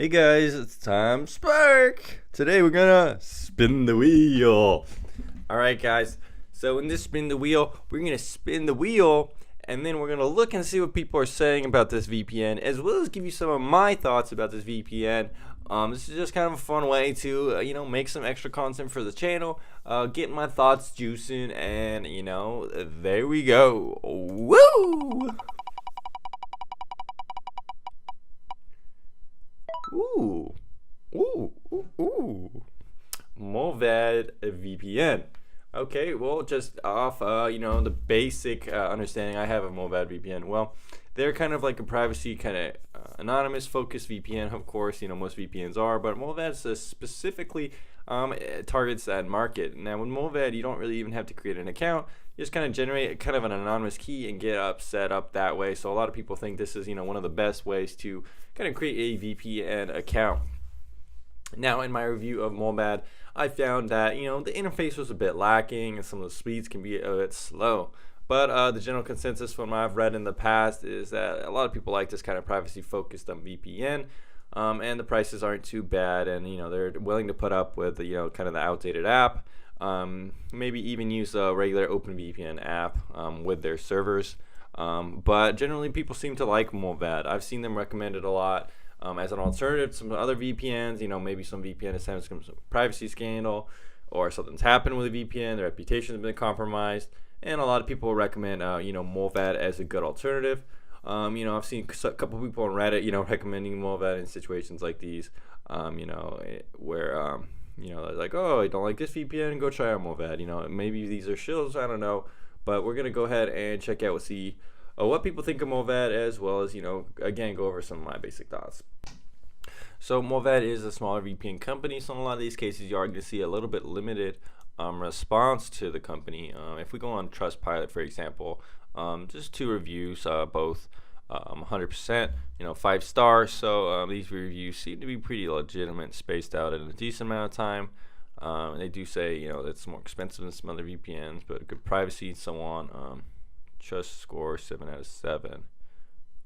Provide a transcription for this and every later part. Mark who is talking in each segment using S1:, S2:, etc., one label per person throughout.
S1: Hey guys, it's time Spark. Today we're gonna spin the wheel. All right, guys. So in this spin the wheel, we're gonna spin the wheel, and then we're gonna look and see what people are saying about this VPN, as well as give you some of my thoughts about this VPN. This is just kind of a fun way to, make some extra content for the channel, get my thoughts juicing, and there we go. Woo! Ooh, ooh. Mullvad VPN. Okay, well, just off, the basic understanding I have of Mullvad VPN. Well, they're kind of like a privacy, kind of anonymous focused VPN, of course. Most VPNs are, but Mullvad specifically targets that market. Now, with Mullvad, you don't really even have to create an account. You just kind of generate kind of an anonymous key and get set up that way. So a lot of people think this is, one of the best ways to kind of create a VPN account. Now, in my review of Mullvad, I found that the interface was a bit lacking and some of the speeds can be a bit slow. But the general consensus from what I've read in the past is that a lot of people like this kind of privacy-focused VPN, and the prices aren't too bad, and they're willing to put up with kind of the outdated app. Maybe even use a regular OpenVPN app with their servers. But generally, people seem to like Mullvad. I've seen them recommended a lot as an alternative to some other VPNs. Maybe some VPN has had some privacy scandal or something's happened with a VPN. Their reputation has been compromised. And a lot of people recommend, Mullvad as a good alternative. I've seen a couple people on Reddit, recommending Mullvad in situations like these, where they're like, oh, I don't like this VPN, go try out Mullvad. Maybe these are shills, I don't know. But we're going to go ahead and check out what people think of Mullvad, as well as, again, go over some of my basic thoughts. So Mullvad is a smaller VPN company, so in a lot of these cases, you are going to see a little bit limited response to the company. If we go on Trustpilot, for example, just two reviews, both 100%, 5 stars. So these reviews seem to be pretty legitimate, spaced out in a decent amount of time. They do say, it's more expensive than some other VPNs, but good privacy and so on. Trust score 7 out of 7.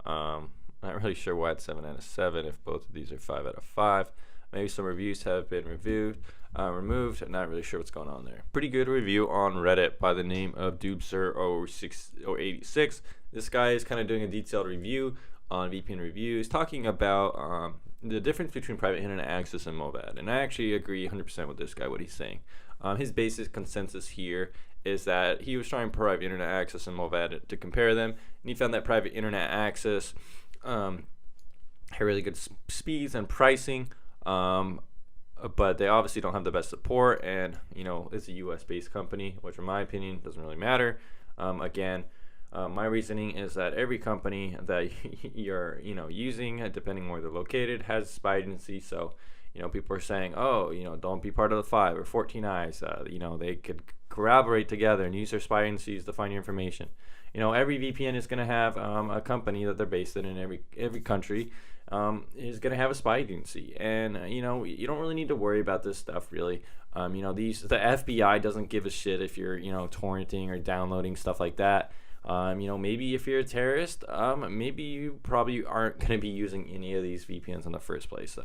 S1: Not really sure why it's 7 out of 7 if both of these are 5 out of 5. Maybe some reviews have been removed. I'm not really sure what's going on there. Pretty good review on Reddit by the name of Dubser0686. This guy is kind of doing a detailed review on VPN reviews, talking about the difference between private internet access and Mullvad. And I actually agree 100% with this guy, what he's saying. His basic consensus here is that he was trying private internet access and Mullvad to compare them, and he found that private internet access had really good speeds and pricing, but they obviously don't have the best support, and it's a US based company, which in my opinion doesn't really matter. My reasoning is that every company that you're using, depending where they're located, has spy agency. So people are saying, oh, don't be part of the 5 or 14 eyes. They could collaborate together and use their spy agencies to find your information. Every VPN is going to have a company that they're based in every country is going to have a spy agency, and you don't really need to worry about this stuff really. The FBI doesn't give a shit if you're torrenting or downloading stuff like that. Maybe if you're a terrorist, maybe you probably aren't going to be using any of these VPNs in the first place.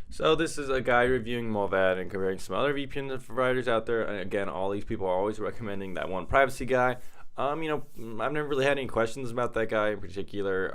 S1: So this is a guy reviewing Mullvad and comparing some other VPN providers out there. And again, all these people are always recommending that one privacy guy. I've never really had any questions about that guy in particular.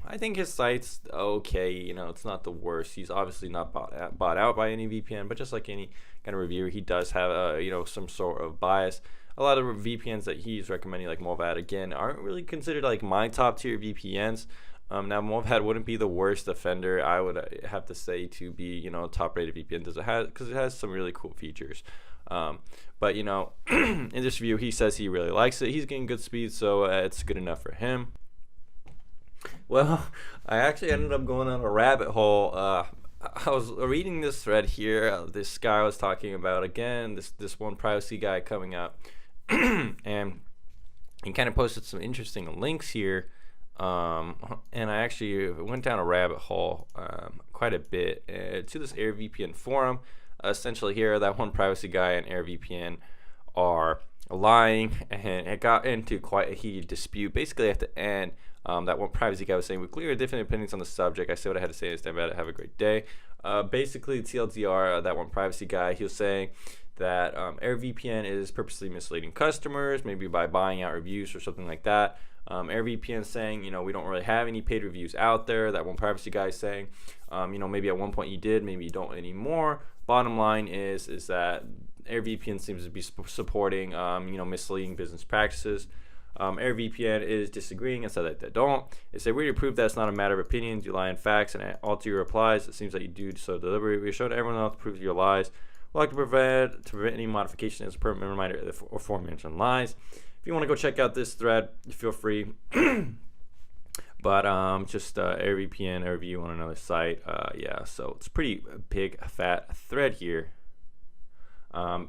S1: I think his site's okay. It's not the worst. He's obviously not bought out by any VPN, but just like any kind of reviewer, he does have some sort of bias. A lot of VPNs that he's recommending, like Mullvad, again, aren't really considered like my top tier VPNs. Now, Mullvad wouldn't be the worst offender, I would have to say, to be top rated VPN, because it has some really cool features. But in this review, he says he really likes it. He's getting good speed, so it's good enough for him. Well, I actually ended up going on a rabbit hole. I was reading this thread here. This guy was talking about, again, this one privacy guy coming up. And he kind of posted some interesting links here. And I actually went down a rabbit hole quite a bit to this AirVPN forum. Essentially here, that one privacy guy and AirVPN are lying, and it got into quite a heated dispute. Basically, at the end, that one privacy guy was saying, "We clear different opinions on the subject. I say what I had to say. I stand by it. Have a great day." Basically, TLDR, that one privacy guy, he was saying that AirVPN is purposely misleading customers, maybe by buying out reviews or something like that. AirVPN saying, we don't really have any paid reviews out there. That one privacy guy is saying, maybe at one point you did, maybe you don't anymore. Bottom line is that AirVPN seems to be supporting, misleading business practices. AirVPN is disagreeing and said that they don't. They say, we prove that it's not a matter of opinions. You lie in facts and alter your replies. It seems that you do so deliberately. We showed everyone else to prove your lies. We'd like to prevent any modification as a permanent reminder of the aforementioned lies. If you want to go check out this thread, feel free. But just AirVPN, a review on another site. Yeah, so it's pretty big, fat thread here.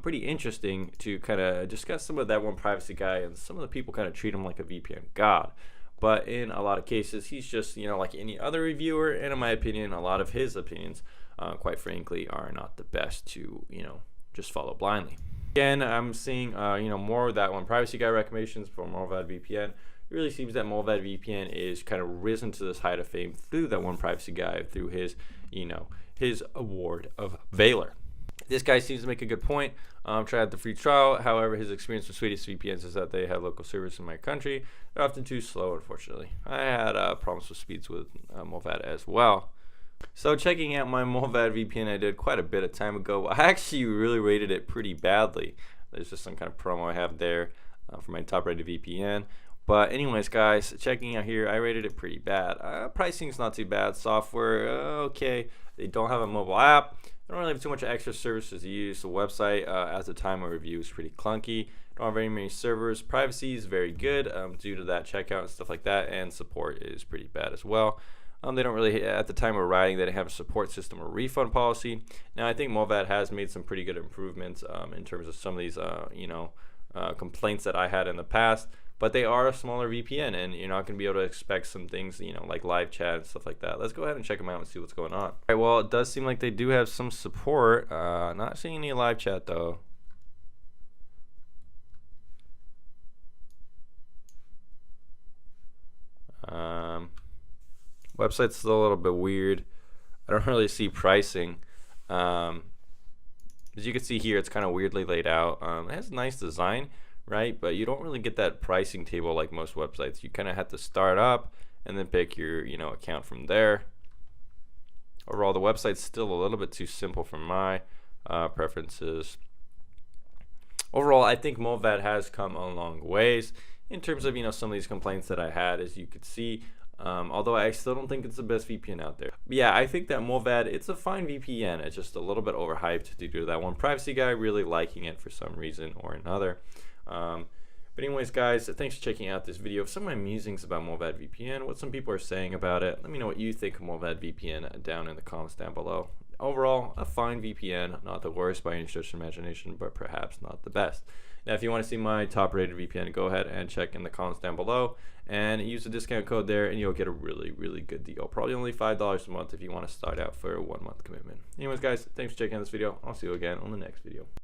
S1: Pretty interesting to kind of discuss some of that one privacy guy, and some of the people kind of treat him like a VPN god. But in a lot of cases, he's just, like any other reviewer. And in my opinion, a lot of his opinions, quite frankly, are not the best to, just follow blindly. Again, I'm seeing, more of that one privacy guy recommendations for Mullvad VPN. It really seems that Mullvad VPN is kind of risen to this height of fame through that one privacy guy, through his, his award of Valor. This guy seems to make a good point. Try out the free trial. However, his experience with Swedish VPNs is that they have local service in my country. They're often too slow, unfortunately. I had problems with speeds with Mullvad as well. So checking out my Mullvad VPN I did quite a bit of time ago. I actually really rated it pretty badly. There's just some kind of promo I have there for my top rated VPN. But anyways, guys, checking out here, I rated it pretty bad. Pricing's not too bad. Software, okay. They don't have a mobile app. They don't really have too much extra services to use. The website, at the time of review, is pretty clunky. Don't have very many servers. Privacy is very good due to that checkout and stuff like that. And support is pretty bad as well. They don't really, at the time of writing, they didn't have a support system or refund policy. Now, I think Mullvad has made some pretty good improvements in terms of some of these, complaints that I had in the past. But they are a smaller VPN, and you're not going to be able to expect some things, like live chat and stuff like that. Let's go ahead and check them out and see what's going on. All right, well, it does seem like they do have some support. Not seeing any live chat, though. Website's still a little bit weird. I don't really see pricing. As you can see here, it's kind of weirdly laid out. It has a nice design, right? But you don't really get that pricing table like most websites. You kind of have to start up and then pick your, account from there. Overall, the website's still a little bit too simple for my preferences. Overall, I think Mullvad has come a long ways in terms of, some of these complaints that I had, as you could see. Although I still don't think it's the best VPN out there. But yeah, I think that Mullvad, it's a fine VPN. It's just a little bit overhyped due to that one privacy guy really liking it for some reason or another. But anyways, guys, thanks for checking out this video. Some of my musings about Mullvad VPN, what some people are saying about it. Let me know what you think of Mullvad VPN down in the comments down below. Overall, a fine VPN, not the worst by any stretch of imagination, but perhaps not the best. Now, if you want to see my top rated VPN, go ahead and check in the comments down below and use the discount code there, and you'll get a really, really good deal. Probably only $5 a month if you want to start out for a 1 month commitment. Anyways, guys, thanks for checking out this video. I'll see you again on the next video.